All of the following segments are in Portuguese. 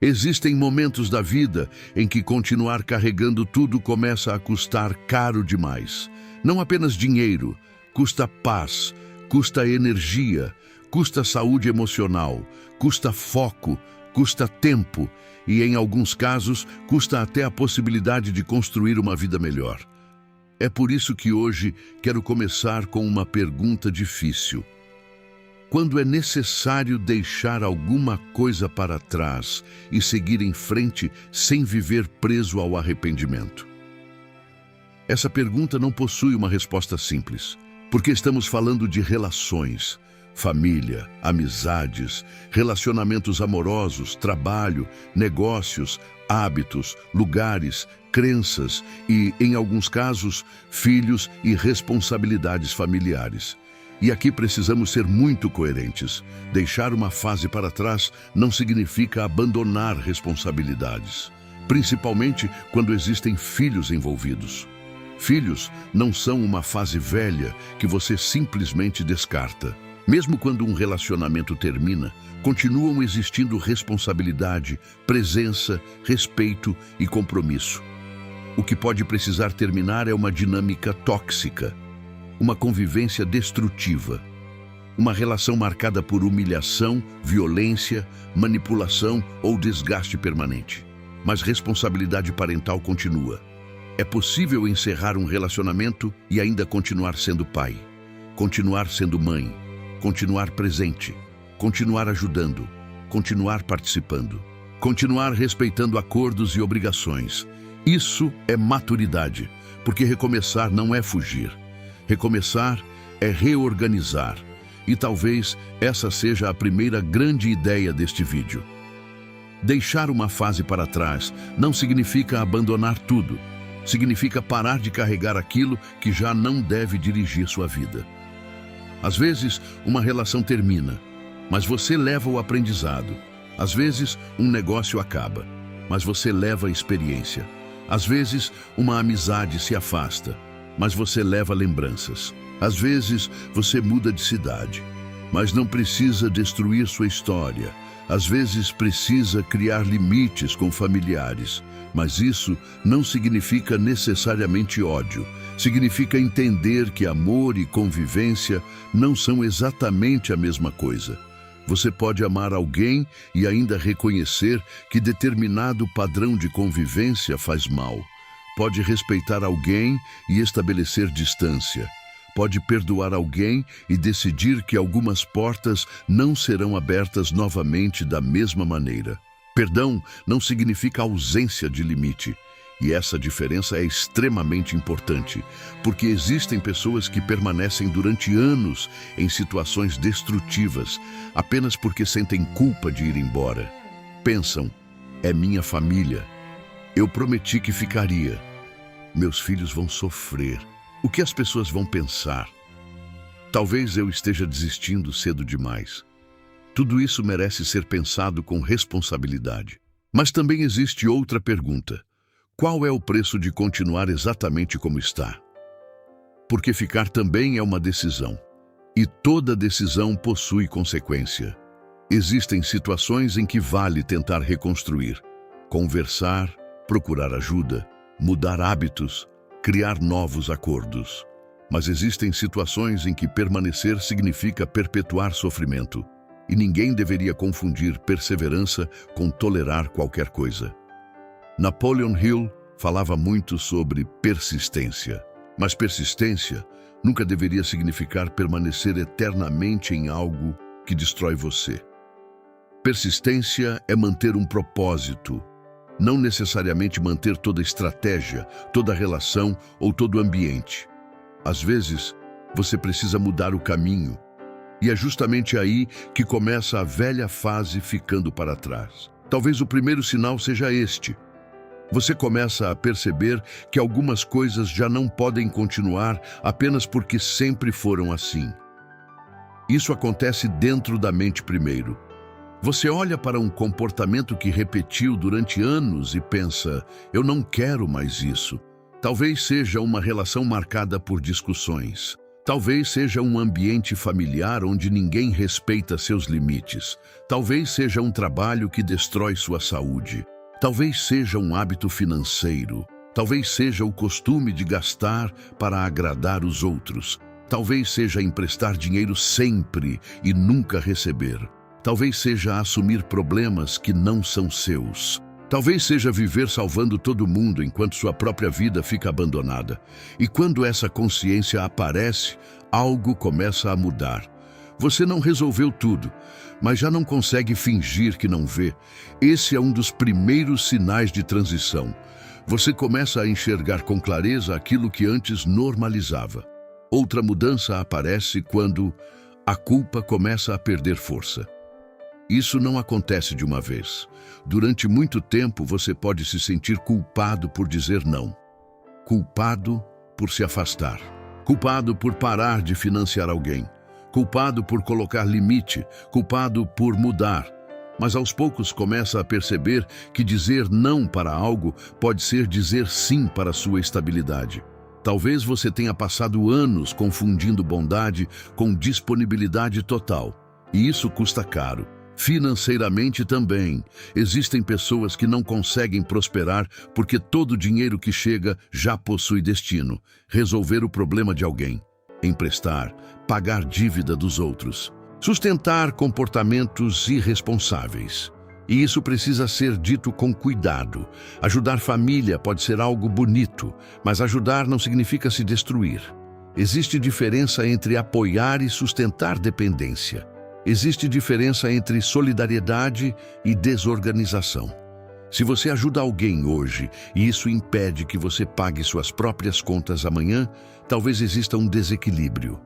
Existem momentos da vida em que continuar carregando tudo começa a custar caro demais. Não apenas dinheiro, custa paz, custa energia, custa saúde emocional, custa foco, custa tempo e, em alguns casos, custa até a possibilidade de construir uma vida melhor. É por isso que hoje quero começar com uma pergunta difícil. Quando é necessário deixar alguma coisa para trás e seguir em frente sem viver preso ao arrependimento? Essa pergunta não possui uma resposta simples, porque estamos falando de relações, família, amizades, relacionamentos amorosos, trabalho, negócios, hábitos, lugares, crenças e, em alguns casos, filhos e responsabilidades familiares. E aqui precisamos ser muito coerentes. Deixar uma fase para trás não significa abandonar responsabilidades, principalmente quando existem filhos envolvidos. Filhos não são uma fase velha que você simplesmente descarta. Mesmo quando um relacionamento termina, continuam existindo responsabilidade, presença, respeito e compromisso. O que pode precisar terminar é uma dinâmica tóxica, uma convivência destrutiva, uma relação marcada por humilhação, violência, manipulação ou desgaste permanente. Mas responsabilidade parental continua. É possível encerrar um relacionamento e ainda continuar sendo pai, continuar sendo mãe, continuar presente, continuar ajudando, continuar participando, continuar respeitando acordos e obrigações. Isso é maturidade, porque recomeçar não é fugir. Recomeçar é reorganizar, e talvez essa seja a primeira grande ideia deste vídeo. Deixar uma fase para trás não significa abandonar tudo, significa parar de carregar aquilo que já não deve dirigir sua vida. Às vezes, uma relação termina, mas você leva o aprendizado. Às vezes, um negócio acaba, mas você leva a experiência. Às vezes, uma amizade se afasta, mas você leva lembranças. Às vezes, você muda de cidade, mas não precisa destruir sua história. Às vezes, precisa criar limites com familiares, mas isso não significa necessariamente ódio. Significa entender que amor e convivência não são exatamente a mesma coisa. Você pode amar alguém e ainda reconhecer que determinado padrão de convivência faz mal. Pode respeitar alguém e estabelecer distância. Pode perdoar alguém e decidir que algumas portas não serão abertas novamente da mesma maneira. Perdão não significa ausência de limite. E essa diferença é extremamente importante, porque existem pessoas que permanecem durante anos em situações destrutivas apenas porque sentem culpa de ir embora. Pensam, é minha família. Eu prometi que ficaria. Meus filhos vão sofrer. O que as pessoas vão pensar? Talvez eu esteja desistindo cedo demais. Tudo isso merece ser pensado com responsabilidade. Mas também existe outra pergunta. Qual é o preço de continuar exatamente como está? Porque ficar também é uma decisão. E toda decisão possui consequência. Existem situações em que vale tentar reconstruir, conversar, procurar ajuda, mudar hábitos, criar novos acordos. Mas existem situações em que permanecer significa perpetuar sofrimento, e ninguém deveria confundir perseverança com tolerar qualquer coisa. Napoleon Hill falava muito sobre persistência, mas persistência nunca deveria significar permanecer eternamente em algo que destrói você. Persistência é manter um propósito, não necessariamente manter toda a estratégia, toda a relação ou todo o ambiente. Às vezes, você precisa mudar o caminho, e é justamente aí que começa a velha fase ficando para trás. Talvez o primeiro sinal seja este. Você começa a perceber que algumas coisas já não podem continuar apenas porque sempre foram assim. Isso acontece dentro da mente primeiro. Você olha para um comportamento que repetiu durante anos e pensa, eu não quero mais isso. Talvez seja uma relação marcada por discussões. Talvez seja um ambiente familiar onde ninguém respeita seus limites. Talvez seja um trabalho que destrói sua saúde. Talvez seja um hábito financeiro. Talvez seja o costume de gastar para agradar os outros. Talvez seja emprestar dinheiro sempre e nunca receber. Talvez seja assumir problemas que não são seus. Talvez seja viver salvando todo mundo enquanto sua própria vida fica abandonada. E quando essa consciência aparece, algo começa a mudar. Você não resolveu tudo, mas já não consegue fingir que não vê. Esse é um dos primeiros sinais de transição. Você começa a enxergar com clareza aquilo que antes normalizava. Outra mudança aparece quando a culpa começa a perder força. Isso não acontece de uma vez. Durante muito tempo você pode se sentir culpado por dizer não. Culpado por se afastar. Culpado por parar de financiar alguém. Culpado por colocar limite. Culpado por mudar. Mas aos poucos começa a perceber que dizer não para algo pode ser dizer sim para sua estabilidade. Talvez você tenha passado anos confundindo bondade com disponibilidade total. E isso custa caro. Financeiramente também. Existem pessoas que não conseguem prosperar porque todo o dinheiro que chega já possui destino. Resolver o problema de alguém. Emprestar. Pagar dívida dos outros. Sustentar comportamentos irresponsáveis. E isso precisa ser dito com cuidado. Ajudar família pode ser algo bonito, mas ajudar não significa se destruir. Existe diferença entre apoiar e sustentar dependência. Existe diferença entre solidariedade e desorganização. Se você ajuda alguém hoje e isso impede que você pague suas próprias contas amanhã, talvez exista um desequilíbrio.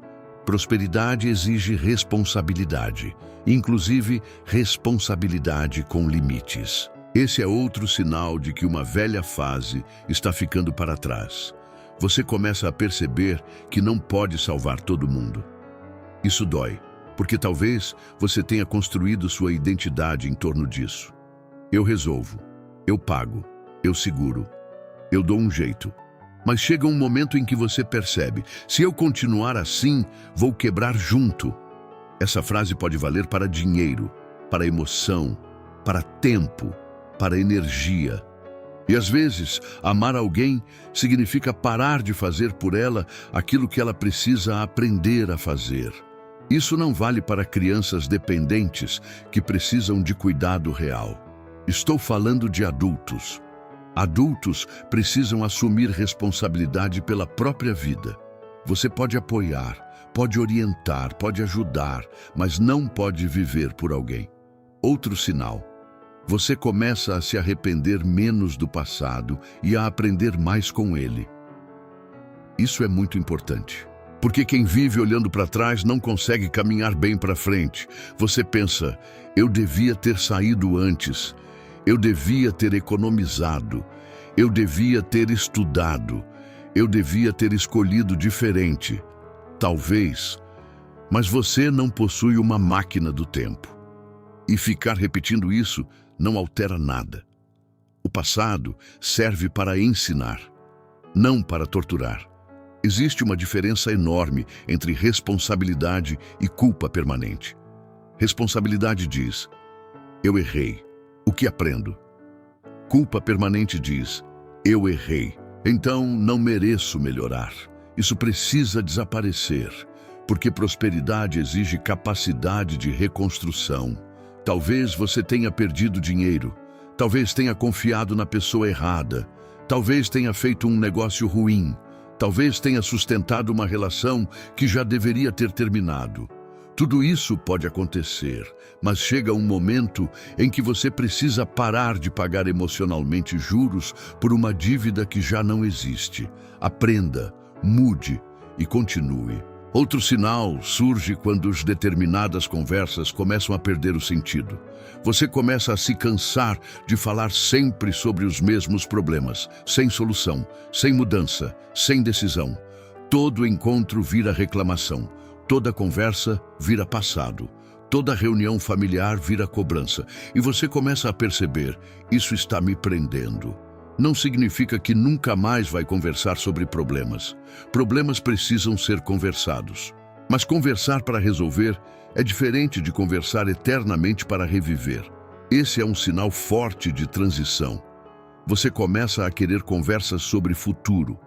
Prosperidade exige responsabilidade, inclusive responsabilidade com limites. Esse é outro sinal de que uma velha fase está ficando para trás. Você começa a perceber que não pode salvar todo mundo. Isso dói. Porque talvez você tenha construído sua identidade em torno disso. Eu resolvo, eu pago, eu seguro, eu dou um jeito. Mas chega um momento em que você percebe, se eu continuar assim, vou quebrar junto. Essa frase pode valer para dinheiro, para emoção, para tempo, para energia. E às vezes, amar alguém significa parar de fazer por ela aquilo que ela precisa aprender a fazer. Isso não vale para crianças dependentes que precisam de cuidado real. Estou falando de adultos. Adultos precisam assumir responsabilidade pela própria vida. Você pode apoiar, pode orientar, pode ajudar, mas não pode viver por alguém. Outro sinal. Você começa a se arrepender menos do passado e a aprender mais com ele. Isso é muito importante. Porque quem vive olhando para trás não consegue caminhar bem para frente. Você pensa, eu devia ter saído antes, eu devia ter economizado, eu devia ter estudado, eu devia ter escolhido diferente. Talvez, mas você não possui uma máquina do tempo. E ficar repetindo isso não altera nada. O passado serve para ensinar, não para torturar. Existe uma diferença enorme entre responsabilidade e culpa permanente. Responsabilidade diz, eu errei, o que aprendo? Culpa permanente diz, eu errei, então não mereço melhorar. Isso precisa desaparecer, porque prosperidade exige capacidade de reconstrução. Talvez você tenha perdido dinheiro, talvez tenha confiado na pessoa errada, talvez tenha feito um negócio ruim, talvez tenha sustentado uma relação que já deveria ter terminado. Tudo isso pode acontecer, mas chega um momento em que você precisa parar de pagar emocionalmente juros por uma dívida que já não existe. Aprenda, mude e continue. Outro sinal surge quando determinadas conversas começam a perder o sentido. Você começa a se cansar de falar sempre sobre os mesmos problemas, sem solução, sem mudança, sem decisão. Todo encontro vira reclamação, toda conversa vira passado, toda reunião familiar vira cobrança. E você começa a perceber, isso está me prendendo. Não significa que nunca mais vai conversar sobre problemas. Problemas precisam ser conversados. Mas conversar para resolver é diferente de conversar eternamente para reviver. Esse é um sinal forte de transição. Você começa a querer conversas sobre futuro,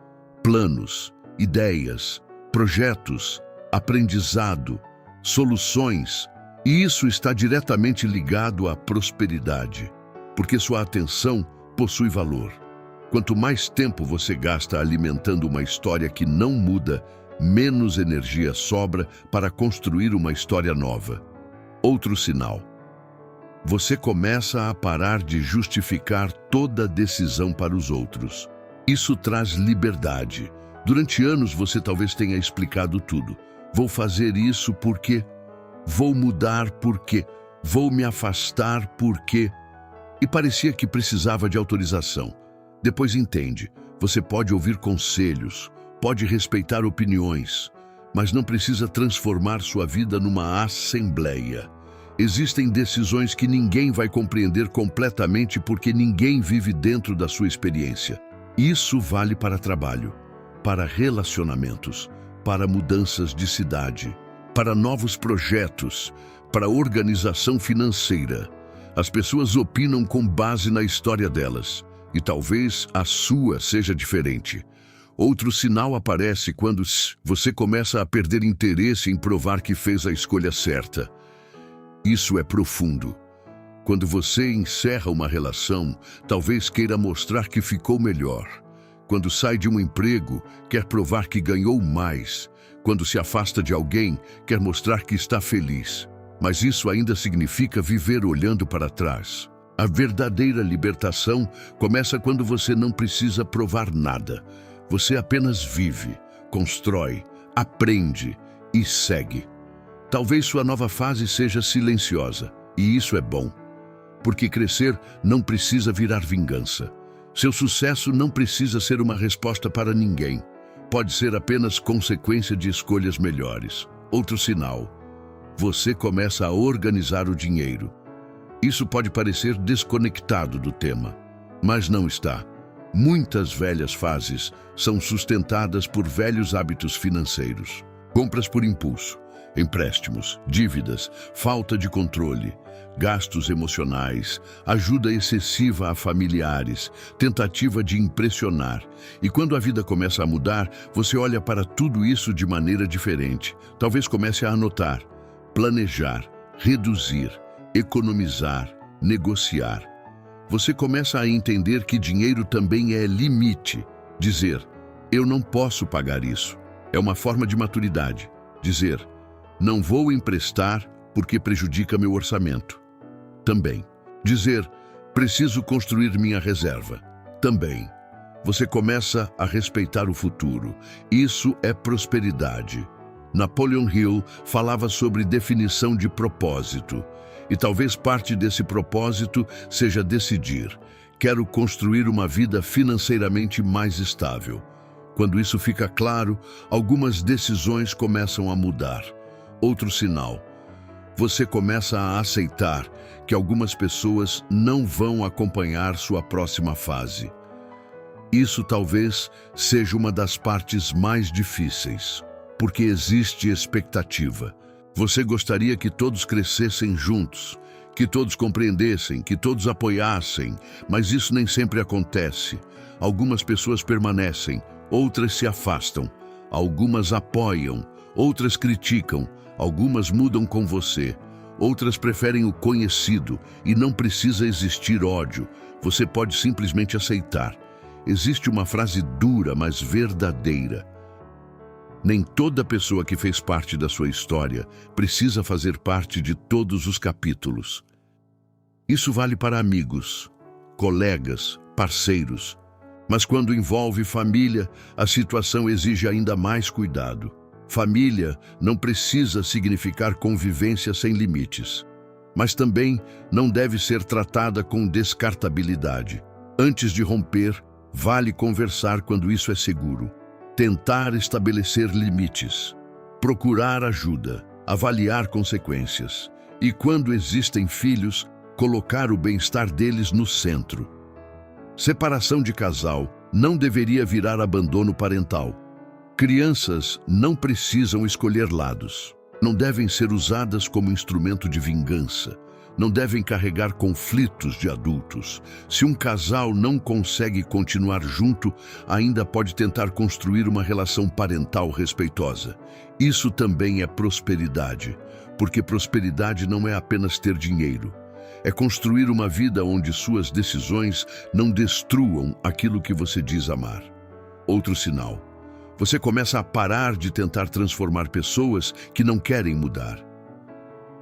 planos, ideias, projetos, aprendizado, soluções, e isso está diretamente ligado à prosperidade, porque sua atenção possui valor. Quanto mais tempo você gasta alimentando uma história que não muda, menos energia sobra para construir uma história nova. Outro sinal. Você começa a parar de justificar toda decisão para os outros. Isso traz liberdade. Durante anos você talvez tenha explicado tudo. Vou fazer isso porque, vou mudar porque, vou me afastar porque... E parecia que precisava de autorização. Depois entende, você pode ouvir conselhos, pode respeitar opiniões, mas não precisa transformar sua vida numa assembleia. Existem decisões que ninguém vai compreender completamente porque ninguém vive dentro da sua experiência. Isso vale para trabalho, para relacionamentos, para mudanças de cidade, para novos projetos, para organização financeira. As pessoas opinam com base na história delas, e talvez a sua seja diferente. Outro sinal aparece quando você começa a perder interesse em provar que fez a escolha certa. Isso é profundo. Quando você encerra uma relação, talvez queira mostrar que ficou melhor. Quando sai de um emprego, quer provar que ganhou mais. Quando se afasta de alguém, quer mostrar que está feliz. Mas isso ainda significa viver olhando para trás. A verdadeira libertação começa quando você não precisa provar nada. Você apenas vive, constrói, aprende e segue. Talvez sua nova fase seja silenciosa, e isso é bom. Porque crescer não precisa virar vingança. Seu sucesso não precisa ser uma resposta para ninguém. Pode ser apenas consequência de escolhas melhores. Outro sinal. Você começa a organizar o dinheiro. Isso pode parecer desconectado do tema, mas não está. Muitas velhas fases são sustentadas por velhos hábitos financeiros. Compras por impulso, empréstimos, dívidas, falta de controle, gastos emocionais, ajuda excessiva a familiares, tentativa de impressionar. E quando a vida começa a mudar, você olha para tudo isso de maneira diferente. Talvez comece a anotar, planejar, reduzir, economizar, negociar. Você começa a entender que dinheiro também é limite. Dizer, eu não posso pagar isso. É uma forma de maturidade. Dizer, não vou emprestar porque prejudica meu orçamento. Também. Dizer, preciso construir minha reserva. Também. Você começa a respeitar o futuro. Isso é prosperidade. Napoleon Hill falava sobre definição de propósito. E talvez parte desse propósito seja decidir, quero construir uma vida financeiramente mais estável. Quando isso fica claro, algumas decisões começam a mudar. Outro sinal, você começa a aceitar que algumas pessoas não vão acompanhar sua próxima fase. Isso talvez seja uma das partes mais difíceis, porque existe expectativa. Você gostaria que todos crescessem juntos, que todos compreendessem, que todos apoiassem, mas isso nem sempre acontece. Algumas pessoas permanecem, outras se afastam. Algumas apoiam, outras criticam, algumas mudam com você. Outras preferem o conhecido e não precisa existir ódio. Você pode simplesmente aceitar. Existe uma frase dura, mas verdadeira. Nem toda pessoa que fez parte da sua história precisa fazer parte de todos os capítulos. Isso vale para amigos, colegas, parceiros. Mas quando envolve família, a situação exige ainda mais cuidado. Família não precisa significar convivência sem limites, mas também não deve ser tratada com descartabilidade. Antes de romper, vale conversar quando isso é seguro. Tentar estabelecer limites, procurar ajuda, avaliar consequências e, quando existem filhos, colocar o bem-estar deles no centro. Separação de casal não deveria virar abandono parental. Crianças não precisam escolher lados. Não devem ser usadas como instrumento de vingança. Não devem carregar conflitos de adultos. Se um casal não consegue continuar junto, ainda pode tentar construir uma relação parental respeitosa. Isso também é prosperidade, porque prosperidade não é apenas ter dinheiro. É construir uma vida onde suas decisões não destruam aquilo que você diz amar. Outro sinal. Você começa a parar de tentar transformar pessoas que não querem mudar.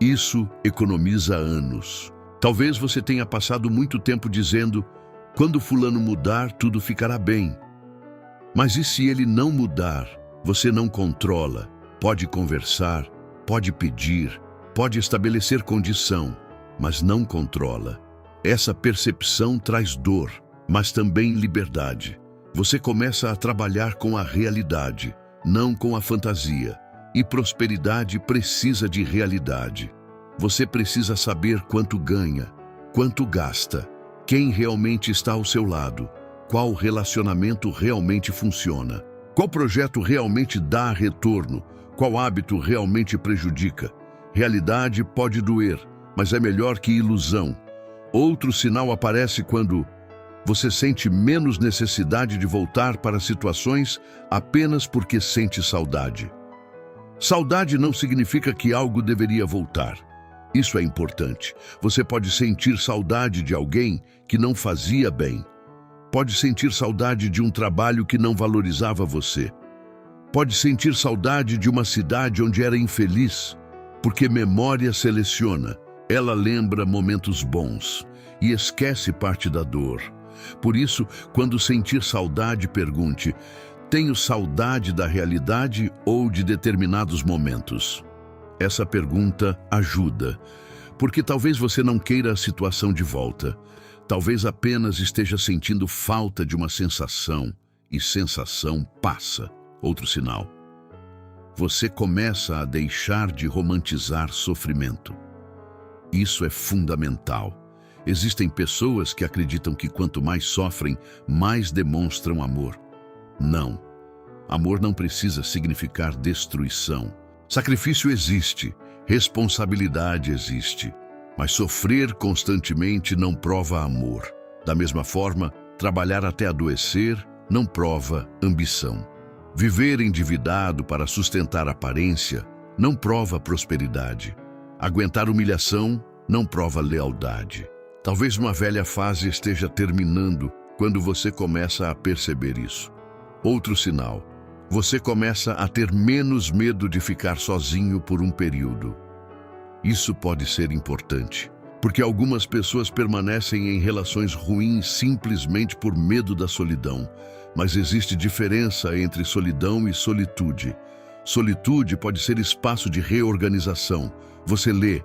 Isso economiza anos. Talvez você tenha passado muito tempo dizendo: quando fulano mudar, tudo ficará bem. Mas e se ele não mudar? Você não controla. Pode conversar, pode pedir, pode estabelecer condição, mas não controla. Essa percepção traz dor, mas também liberdade. Você começa a trabalhar com a realidade, não com a fantasia. E prosperidade precisa de realidade. Você precisa saber quanto ganha, quanto gasta, quem realmente está ao seu lado, qual relacionamento realmente funciona, qual projeto realmente dá retorno, qual hábito realmente prejudica. Realidade pode doer, mas é melhor que ilusão. Outro sinal aparece quando você sente menos necessidade de voltar para situações apenas porque sente saudade. Saudade não significa que algo deveria voltar. Isso é importante. Você pode sentir saudade de alguém que não fazia bem. Pode sentir saudade de um trabalho que não valorizava você. Pode sentir saudade de uma cidade onde era infeliz, porque memória seleciona. Ela lembra momentos bons e esquece parte da dor. Por isso, quando sentir saudade, pergunte: tenho saudade da realidade ou de determinados momentos? Essa pergunta ajuda, porque talvez você não queira a situação de volta. Talvez apenas esteja sentindo falta de uma sensação, e sensação passa. Outro sinal. Você começa a deixar de romantizar sofrimento. Isso é fundamental. Existem pessoas que acreditam que quanto mais sofrem, mais demonstram amor. Não. Amor não precisa significar destruição. Sacrifício existe, responsabilidade existe, mas sofrer constantemente não prova amor. Da mesma forma, trabalhar até adoecer não prova ambição. Viver endividado para sustentar aparência não prova prosperidade. Aguentar humilhação não prova lealdade. Talvez uma velha fase esteja terminando quando você começa a perceber isso. Outro sinal. Você começa a ter menos medo de ficar sozinho por um período. Isso pode ser importante, porque algumas pessoas permanecem em relações ruins simplesmente por medo da solidão. Mas existe diferença entre solidão e solitude. Solitude pode ser espaço de reorganização. Você lê,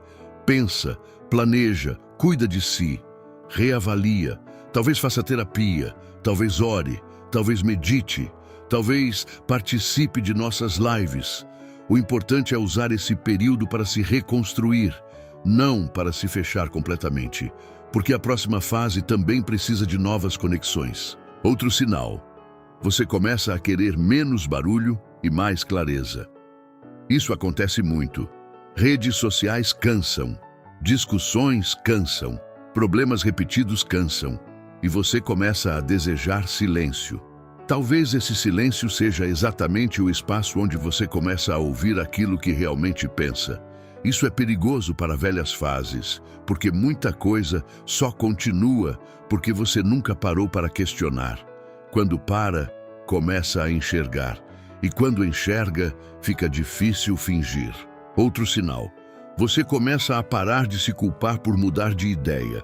pensa, planeja, cuida de si, reavalia, talvez faça terapia, talvez ore, talvez medite, talvez participe de nossas lives. O importante é usar esse período para se reconstruir, não para se fechar completamente, porque a próxima fase também precisa de novas conexões. Outro sinal. Você começa a querer menos barulho e mais clareza. Isso acontece muito. Redes sociais cansam. Discussões cansam, problemas repetidos cansam, e você começa a desejar silêncio. Talvez esse silêncio seja exatamente o espaço onde você começa a ouvir aquilo que realmente pensa. Isso é perigoso para velhas fases, porque muita coisa só continua porque você nunca parou para questionar. Quando para, começa a enxergar, e quando enxerga, fica difícil fingir. Outro sinal. Você começa a parar de se culpar por mudar de ideia.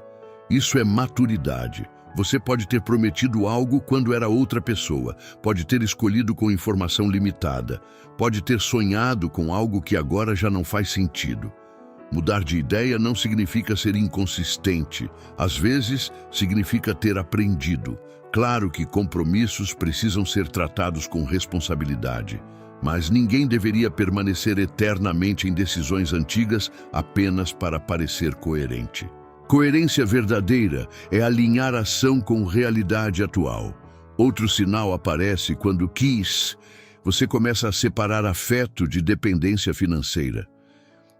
Isso é maturidade. Você pode ter prometido algo quando era outra pessoa, pode ter escolhido com informação limitada, pode ter sonhado com algo que agora já não faz sentido. Mudar de ideia não significa ser inconsistente. Às vezes, significa ter aprendido. Claro que compromissos precisam ser tratados com responsabilidade. Mas ninguém deveria permanecer eternamente em decisões antigas apenas para parecer coerente. Coerência verdadeira é alinhar a ação com a realidade atual. Outro sinal aparece quando você começa a separar afeto de dependência financeira.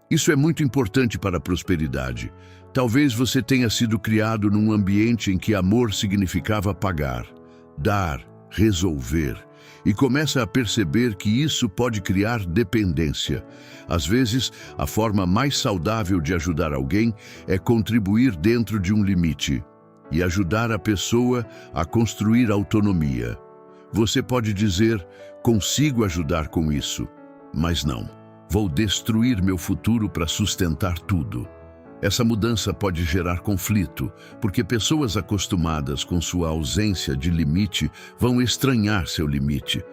Isso é muito importante para a prosperidade. Talvez você tenha sido criado num ambiente em que amor significava pagar, dar, resolver, e começa a perceber que isso pode criar dependência. Às vezes, a forma mais saudável de ajudar alguém é contribuir dentro de um limite e ajudar a pessoa a construir autonomia. Você pode dizer, consigo ajudar com isso, mas não, vou destruir meu futuro para sustentar tudo. Essa mudança pode gerar conflito, porque pessoas acostumadas com sua ausência de limite vão estranhar seu limite.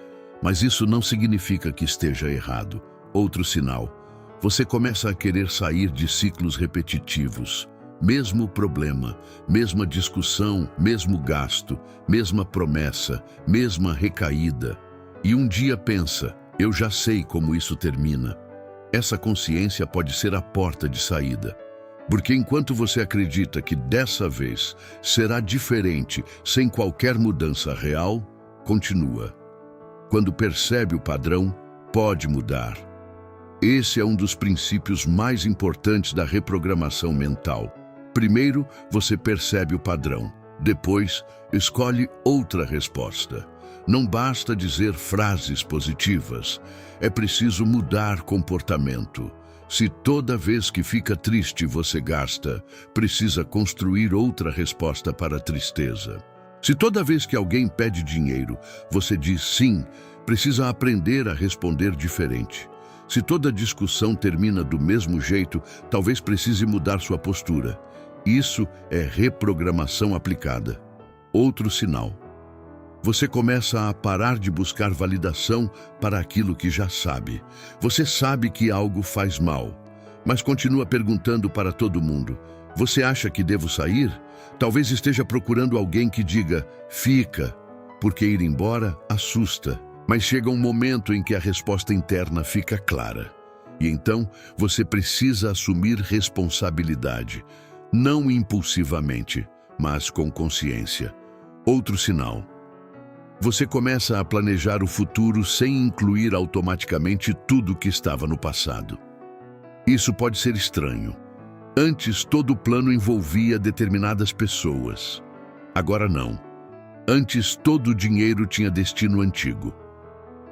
Mas isso não significa que esteja errado. Outro sinal, você começa a querer sair de ciclos repetitivos. Mesmo problema, mesma discussão, mesmo gasto, mesma promessa, mesma recaída. E um dia pensa, eu já sei como isso termina. Essa consciência pode ser a porta de saída. Porque enquanto você acredita que dessa vez será diferente, sem qualquer mudança real, continua. Quando percebe o padrão, pode mudar. Esse é um dos princípios mais importantes da reprogramação mental. Primeiro, você percebe o padrão. Depois, escolhe outra resposta. Não basta dizer frases positivas. É preciso mudar comportamento. Se toda vez que fica triste você gasta, precisa construir outra resposta para a tristeza. Se toda vez que alguém pede dinheiro, você diz sim, precisa aprender a responder diferente. Se toda discussão termina do mesmo jeito, talvez precise mudar sua postura. Isso é reprogramação aplicada. Outro sinal. Você começa a parar de buscar validação para aquilo que já sabe. Você sabe que algo faz mal, mas continua perguntando para todo mundo. Você acha que devo sair? Talvez esteja procurando alguém que diga, fica, porque ir embora assusta. Mas chega um momento em que a resposta interna fica clara. E então você precisa assumir responsabilidade. Não impulsivamente, mas com consciência. Outro sinal. Você começa a planejar o futuro sem incluir automaticamente tudo que estava no passado. Isso pode ser estranho. Antes, todo o plano envolvia determinadas pessoas. Agora não. Antes, todo o dinheiro tinha destino antigo.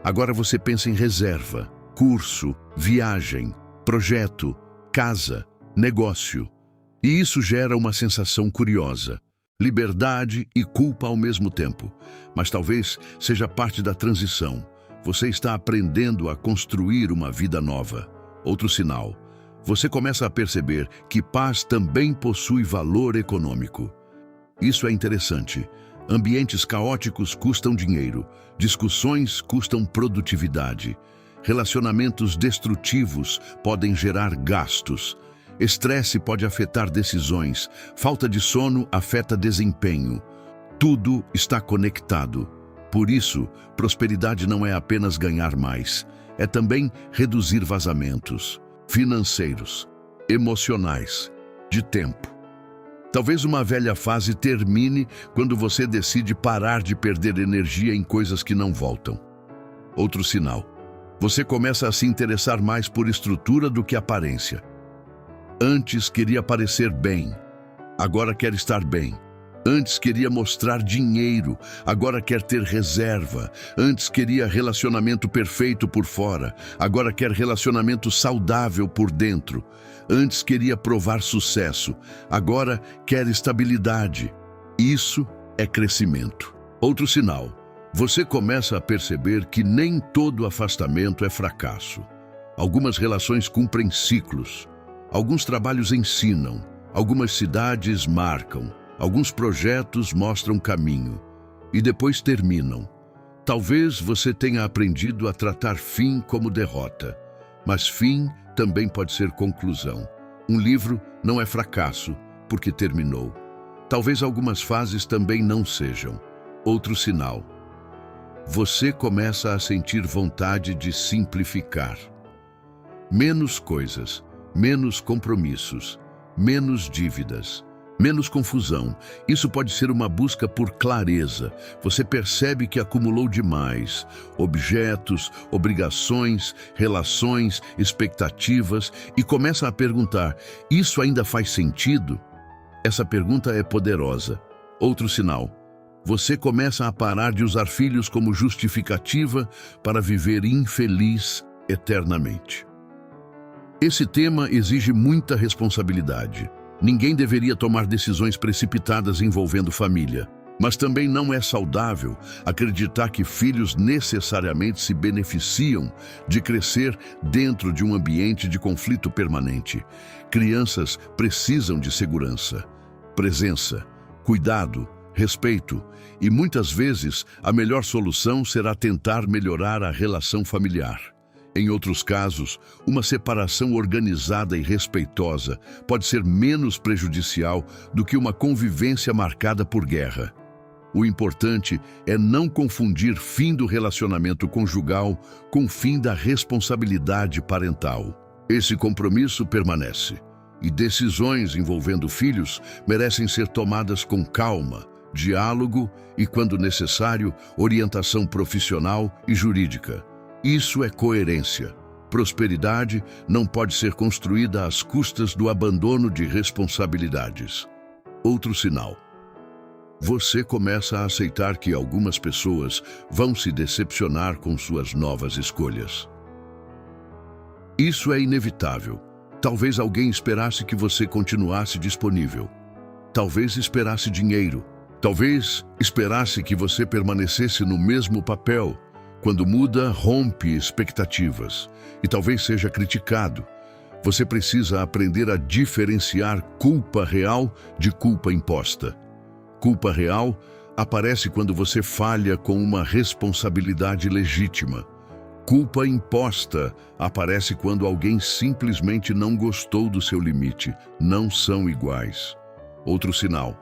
Agora você pensa em reserva, curso, viagem, projeto, casa, negócio. E isso gera uma sensação curiosa. Liberdade e culpa ao mesmo tempo. Mas talvez seja parte da transição. Você está aprendendo a construir uma vida nova. Outro sinal. Você começa a perceber que paz também possui valor econômico. Isso é interessante. Ambientes caóticos custam dinheiro. Discussões custam produtividade. Relacionamentos destrutivos podem gerar gastos. Estresse pode afetar decisões, falta de sono afeta desempenho. Tudo está conectado. Por isso, prosperidade não é apenas ganhar mais, é também reduzir vazamentos financeiros, emocionais, de tempo. Talvez uma velha fase termine quando você decide parar de perder energia em coisas que não voltam. Outro sinal. Você começa a se interessar mais por estrutura do que aparência. Antes queria parecer bem, agora quer estar bem. Antes queria mostrar dinheiro, agora quer ter reserva. Antes queria relacionamento perfeito por fora, agora quer relacionamento saudável por dentro. Antes queria provar sucesso, agora quer estabilidade. Isso é crescimento. Outro sinal. Você começa a perceber que nem todo afastamento é fracasso. Algumas relações cumprem ciclos. Alguns trabalhos ensinam, algumas cidades marcam, alguns projetos mostram caminho e depois terminam. Talvez você tenha aprendido a tratar fim como derrota, mas fim também pode ser conclusão. Um livro não é fracasso porque terminou. Talvez algumas fases também não sejam. Outro sinal. Você começa a sentir vontade de simplificar. Menos coisas. Menos compromissos, menos dívidas, Menos confusão. Isso pode ser uma busca por clareza. Você percebe que acumulou demais. Objetos, obrigações, relações, expectativas e começa a perguntar: isso ainda faz sentido? Essa pergunta é poderosa. Outro sinal. Você começa a parar de usar filhos como justificativa para viver infeliz eternamente. Esse tema exige muita responsabilidade. Ninguém deveria tomar decisões precipitadas envolvendo família. Mas também não é saudável acreditar que filhos necessariamente se beneficiam de crescer dentro de um ambiente de conflito permanente. Crianças precisam de segurança, presença, cuidado, respeito, e muitas vezes a melhor solução será tentar melhorar a relação familiar. Em outros casos, uma separação organizada e respeitosa pode ser menos prejudicial do que uma convivência marcada por guerra. O importante é não confundir fim do relacionamento conjugal com fim da responsabilidade parental. Esse compromisso permanece, e decisões envolvendo filhos merecem ser tomadas com calma, diálogo e, quando necessário, orientação profissional e jurídica. Isso é coerência. Prosperidade não pode ser construída às custas do abandono de responsabilidades. Outro sinal. Você começa a aceitar que algumas pessoas vão se decepcionar com suas novas escolhas. Isso é inevitável. Talvez alguém esperasse que você continuasse disponível. Talvez esperasse dinheiro. Talvez esperasse que você permanecesse no mesmo papel. Quando muda, rompe expectativas e talvez seja criticado. Você precisa aprender a diferenciar culpa real de culpa imposta. Culpa real aparece quando você falha com uma responsabilidade legítima. Culpa imposta aparece quando alguém simplesmente não gostou do seu limite. Não são iguais. Outro sinal.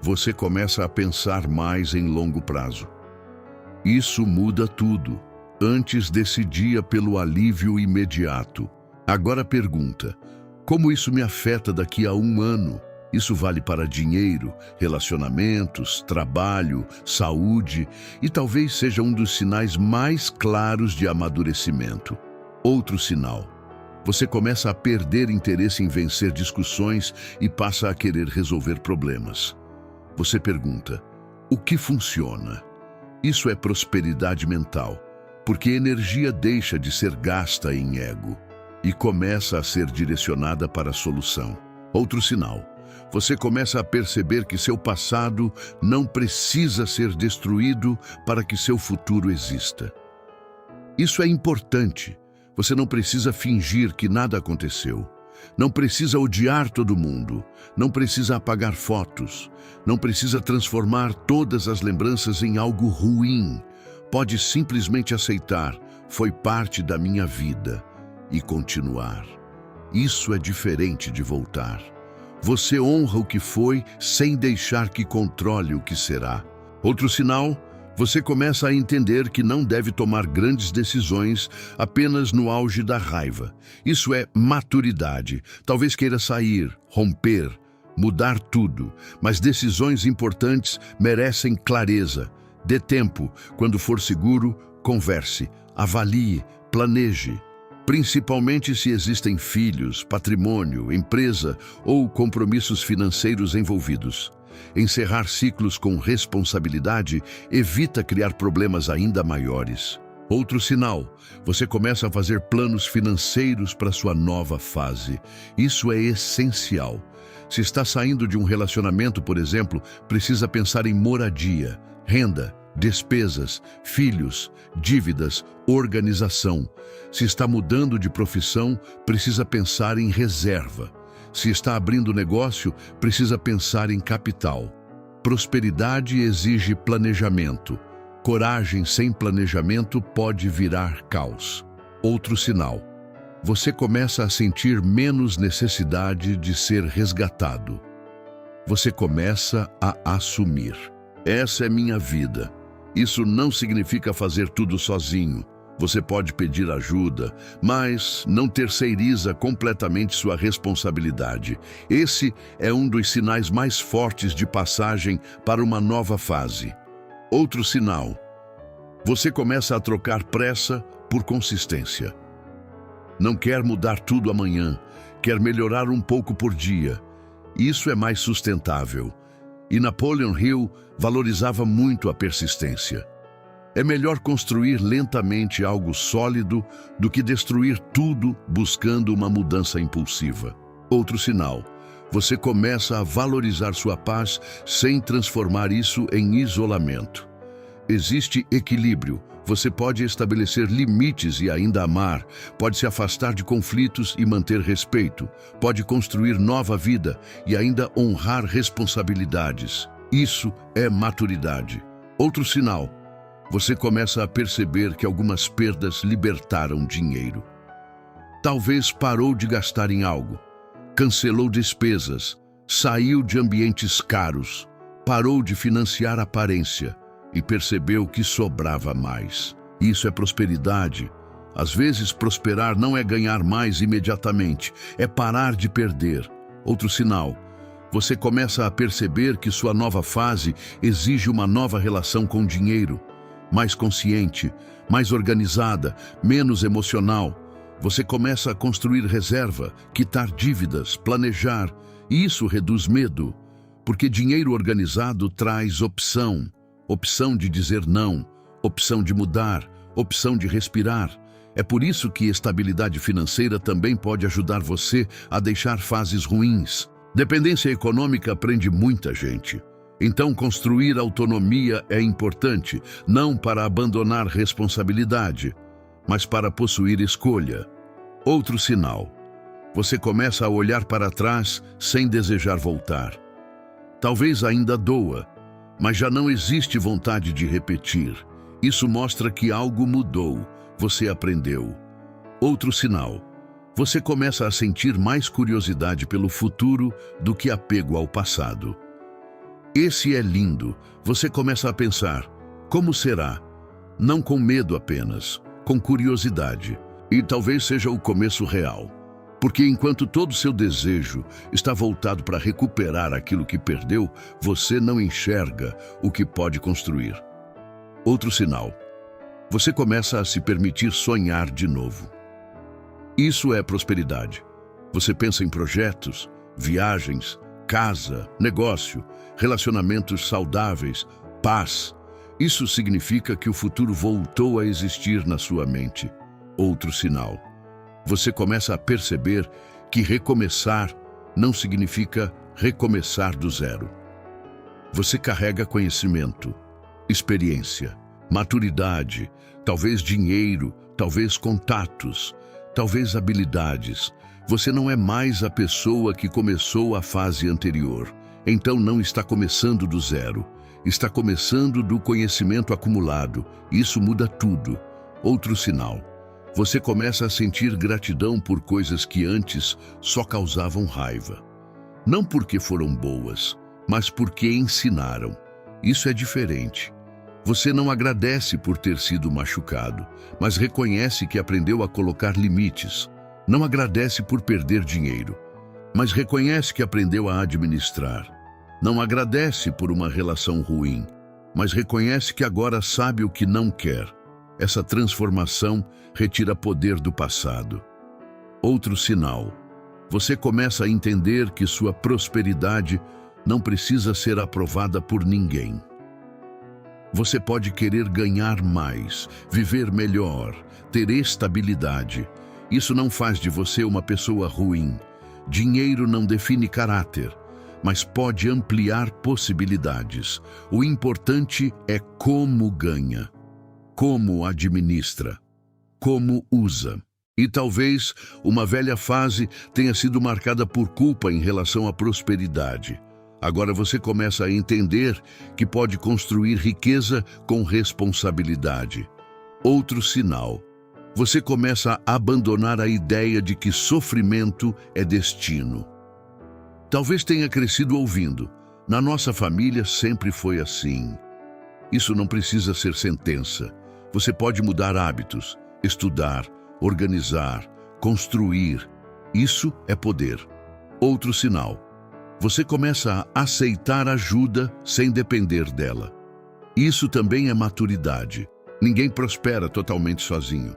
Você começa a pensar mais em longo prazo. Isso muda tudo. Antes decidia pelo alívio imediato. Agora pergunta: como isso me afeta daqui a 1 ano? Isso vale para dinheiro, relacionamentos, trabalho, saúde e talvez seja um dos sinais mais claros de amadurecimento. Outro sinal. Você começa a perder interesse em vencer discussões e passa a querer resolver problemas. Você pergunta: o que funciona? Isso é prosperidade mental, porque energia deixa de ser gasta em ego e começa a ser direcionada para a solução. Outro sinal. Você começa a perceber que seu passado não precisa ser destruído para que seu futuro exista. Isso é importante. Você não precisa fingir que nada aconteceu. Não precisa odiar todo mundo. Não precisa apagar fotos. Não precisa transformar todas as lembranças em algo ruim. Pode simplesmente aceitar: foi parte da minha vida, e continuar. Isso é diferente de voltar. Você honra o que foi sem deixar que controle o que será. Outro sinal. Você começa a entender que não deve tomar grandes decisões apenas no auge da raiva. Isso é maturidade. Talvez queira sair, romper, mudar tudo, mas decisões importantes merecem clareza. Dê tempo. Quando for seguro, converse, avalie, planeje. Principalmente se existem filhos, patrimônio, empresa ou compromissos financeiros envolvidos. Encerrar ciclos com responsabilidade evita criar problemas ainda maiores. Outro sinal. Você começa a fazer planos financeiros para sua nova fase. Isso é essencial. Se está saindo de um relacionamento, por exemplo, precisa pensar em moradia, renda, despesas, filhos, dívidas, organização. Se está mudando de profissão, precisa pensar em reserva. Se está abrindo negócio, precisa pensar em capital. Prosperidade exige planejamento. Coragem sem planejamento pode virar caos. Outro sinal. Você começa a sentir menos necessidade de ser resgatado. Você começa a assumir: essa é minha vida. Isso não significa fazer tudo sozinho. Você pode pedir ajuda, mas não terceiriza completamente sua responsabilidade. Esse é um dos sinais mais fortes de passagem para uma nova fase. Outro sinal: você começa a trocar pressa por consistência. Não quer mudar tudo amanhã, quer melhorar um pouco por dia. Isso é mais sustentável. E Napoleon Hill valorizava muito a persistência. É melhor construir lentamente algo sólido do que destruir tudo buscando uma mudança impulsiva. Outro sinal: você começa a valorizar sua paz sem transformar isso em isolamento. Existe equilíbrio. Você pode estabelecer limites e ainda amar, pode se afastar de conflitos e manter respeito, pode construir nova vida e ainda honrar responsabilidades. Isso é maturidade. Outro sinal: você começa a perceber que algumas perdas libertaram dinheiro. Talvez parou de gastar em algo, cancelou despesas, saiu de ambientes caros, parou de financiar aparência e percebeu que sobrava mais. Isso é prosperidade. Às vezes, prosperar não é ganhar mais imediatamente, é parar de perder. Outro sinal: você começa a perceber que sua nova fase exige uma nova relação com o dinheiro. Mais consciente, mais organizada, menos emocional. Você começa a construir reserva, quitar dívidas, planejar, e isso reduz medo, porque dinheiro organizado traz opção. Opção de dizer não, opção de mudar, opção de respirar. É por isso que estabilidade financeira também pode ajudar você a deixar fases ruins. Dependência econômica prende muita gente. Então, construir autonomia é importante, não para abandonar responsabilidade, mas para possuir escolha. Outro sinal: você começa a olhar para trás sem desejar voltar. Talvez ainda doa, mas já não existe vontade de repetir. Isso mostra que algo mudou, você aprendeu. Outro sinal: você começa a sentir mais curiosidade pelo futuro do que apego ao passado. Esse é lindo. Você começa a pensar: como será? Não com medo apenas, com curiosidade. E talvez seja o começo real. Porque enquanto todo seu desejo está voltado para recuperar aquilo que perdeu, você não enxerga o que pode construir. Outro sinal: você começa a se permitir sonhar de novo. Isso é prosperidade. Você pensa em projetos, viagens, casa, negócio, relacionamentos saudáveis, paz. Isso significa que o futuro voltou a existir na sua mente. Outro sinal: você começa a perceber que recomeçar não significa recomeçar do zero. Você carrega conhecimento, experiência, maturidade, talvez dinheiro, talvez contatos, talvez habilidades. Você não é mais a pessoa que começou a fase anterior. Então não está começando do zero. Está começando do conhecimento acumulado. Isso muda tudo. Outro sinal: você começa a sentir gratidão por coisas que antes só causavam raiva. Não porque foram boas, mas porque ensinaram. Isso é diferente. Você não agradece por ter sido machucado, mas reconhece que aprendeu a colocar limites. Não agradece por perder dinheiro, mas reconhece que aprendeu a administrar. Não agradece por uma relação ruim, mas reconhece que agora sabe o que não quer. Essa transformação retira poder do passado. Outro sinal: você começa a entender que sua prosperidade não precisa ser aprovada por ninguém. Você pode querer ganhar mais, viver melhor, ter estabilidade. Isso não faz de você uma pessoa ruim. Dinheiro não define caráter, mas pode ampliar possibilidades. O importante é como ganha, como administra, como usa. E talvez uma velha fase tenha sido marcada por culpa em relação à prosperidade. Agora você começa a entender que pode construir riqueza com responsabilidade. Outro sinal: você começa a abandonar a ideia de que sofrimento é destino. Talvez tenha crescido ouvindo: na nossa família sempre foi assim. Isso não precisa ser sentença. Você pode mudar hábitos, estudar, organizar, construir. Isso é poder. Outro sinal. Você começa a aceitar ajuda sem depender dela. Isso também é maturidade. Ninguém prospera totalmente sozinho.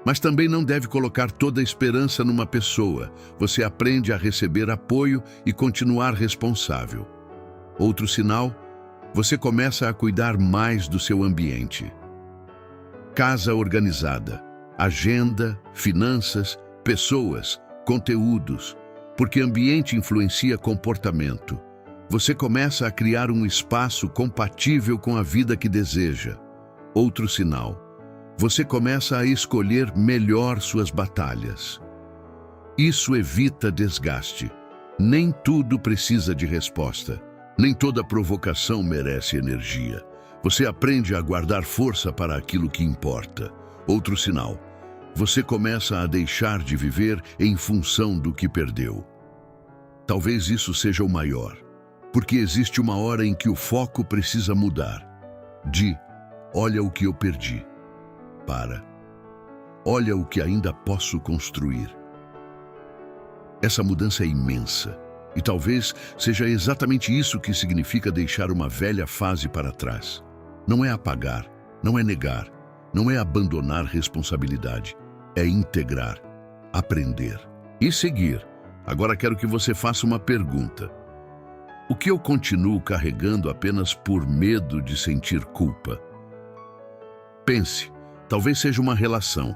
Mas também não deve colocar toda a esperança numa pessoa. Você aprende a receber apoio e continuar responsável. Outro sinal, você começa a cuidar mais do seu ambiente. Casa organizada, agenda, finanças, pessoas, conteúdos, porque ambiente influencia comportamento. Você começa a criar um espaço compatível com a vida que deseja. Outro sinal, você começa a escolher melhor suas batalhas. Isso evita desgaste. Nem tudo precisa de resposta. Nem toda provocação merece energia. Você aprende a guardar força para aquilo que importa. Outro sinal, você começa a deixar de viver em função do que perdeu. Talvez isso seja o maior, porque existe uma hora em que o foco precisa mudar. Olha o que eu perdi. Olha o que ainda posso construir. Essa mudança é imensa, e talvez seja exatamente isso que significa deixar uma velha fase para trás. Não é apagar, não é negar, não é abandonar responsabilidade, é integrar, aprender e seguir. Agora quero que você faça uma pergunta. O que eu continuo carregando apenas por medo de sentir culpa? Pense, talvez seja uma relação,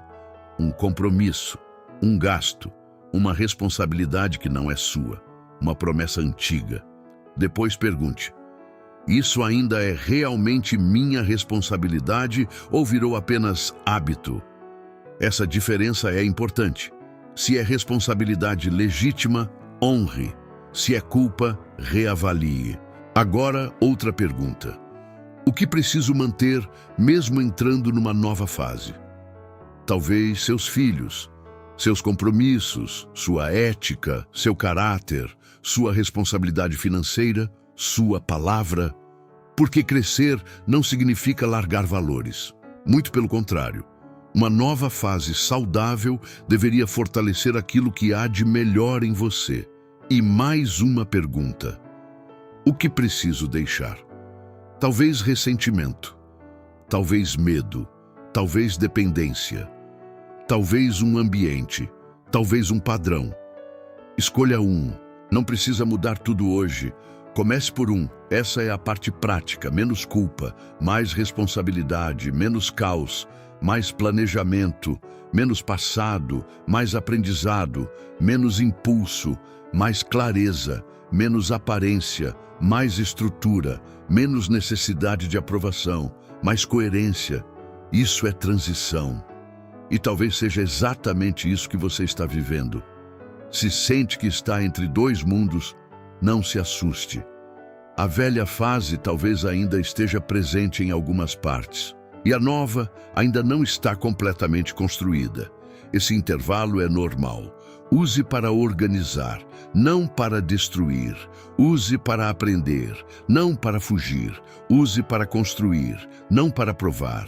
um compromisso, um gasto, uma responsabilidade que não é sua, uma promessa antiga. Depois pergunte, isso ainda é realmente minha responsabilidade ou virou apenas hábito? Essa diferença é importante. Se é responsabilidade legítima, honre. Se é culpa, reavalie. Agora, outra pergunta. O que preciso manter mesmo entrando numa nova fase? Talvez seus filhos, seus compromissos, sua ética, seu caráter, sua responsabilidade financeira, sua palavra. Porque crescer não significa largar valores. Muito pelo contrário. Uma nova fase saudável deveria fortalecer aquilo que há de melhor em você. E mais uma pergunta. O que preciso deixar? Talvez ressentimento, talvez medo, talvez dependência, talvez um ambiente, talvez um padrão. Escolha um. Não precisa mudar tudo hoje. Comece por um. Essa é a parte prática. Menos culpa, mais responsabilidade, menos caos, mais planejamento, menos passado, mais aprendizado, menos impulso, mais clareza, menos aparência, mais estrutura, menos necessidade de aprovação, mais coerência. Isso é transição. E talvez seja exatamente isso que você está vivendo. Se sente que está entre dois mundos, não se assuste. A velha fase talvez ainda esteja presente em algumas partes. E a nova ainda não está completamente construída. Esse intervalo é normal. Use para organizar, não para destruir. Use para aprender, não para fugir. Use para construir, não para provar.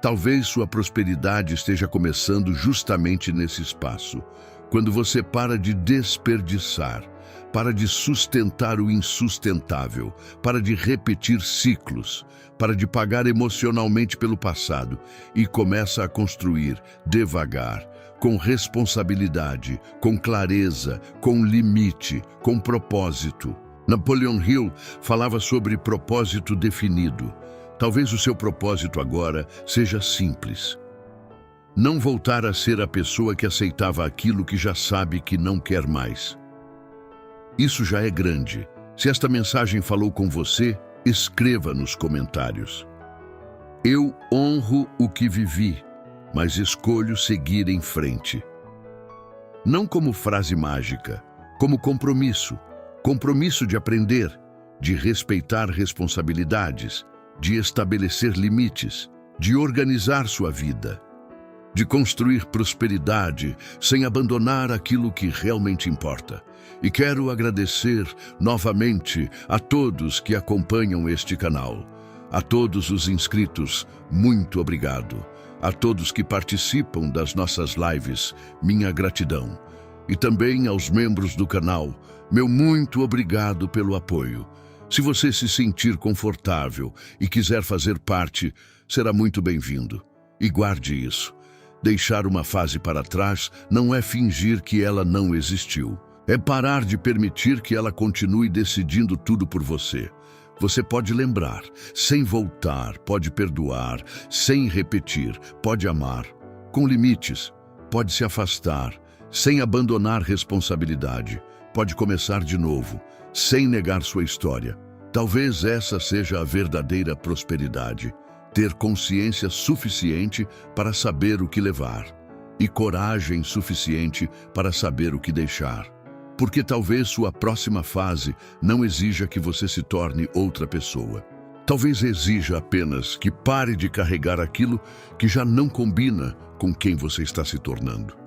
Talvez sua prosperidade esteja começando justamente nesse espaço. Quando você para de desperdiçar, para de sustentar o insustentável, para de repetir ciclos, para de pagar emocionalmente pelo passado e começa a construir devagar, com responsabilidade, com clareza, com limite, com propósito. Napoleon Hill falava sobre propósito definido. Talvez o seu propósito agora seja simples. Não voltar a ser a pessoa que aceitava aquilo que já sabe que não quer mais. Isso já é grande. Se esta mensagem falou com você, escreva nos comentários. Eu honro o que vivi, mas escolho seguir em frente. Não como frase mágica, como compromisso. Compromisso de aprender, de respeitar responsabilidades, de estabelecer limites, de organizar sua vida, de construir prosperidade sem abandonar aquilo que realmente importa. E quero agradecer novamente a todos que acompanham este canal. A todos os inscritos, muito obrigado. A todos que participam das nossas lives, minha gratidão. E também aos membros do canal, meu muito obrigado pelo apoio. Se você se sentir confortável e quiser fazer parte, será muito bem-vindo. E guarde isso. Deixar uma fase para trás não é fingir que ela não existiu. É parar de permitir que ela continue decidindo tudo por você. Você pode lembrar, sem voltar, pode perdoar, sem repetir, pode amar. Com limites, pode se afastar, sem abandonar responsabilidade, pode começar de novo, sem negar sua história. Talvez essa seja a verdadeira prosperidade, ter consciência suficiente para saber o que levar e coragem suficiente para saber o que deixar. Porque talvez sua próxima fase não exija que você se torne outra pessoa. Talvez exija apenas que pare de carregar aquilo que já não combina com quem você está se tornando.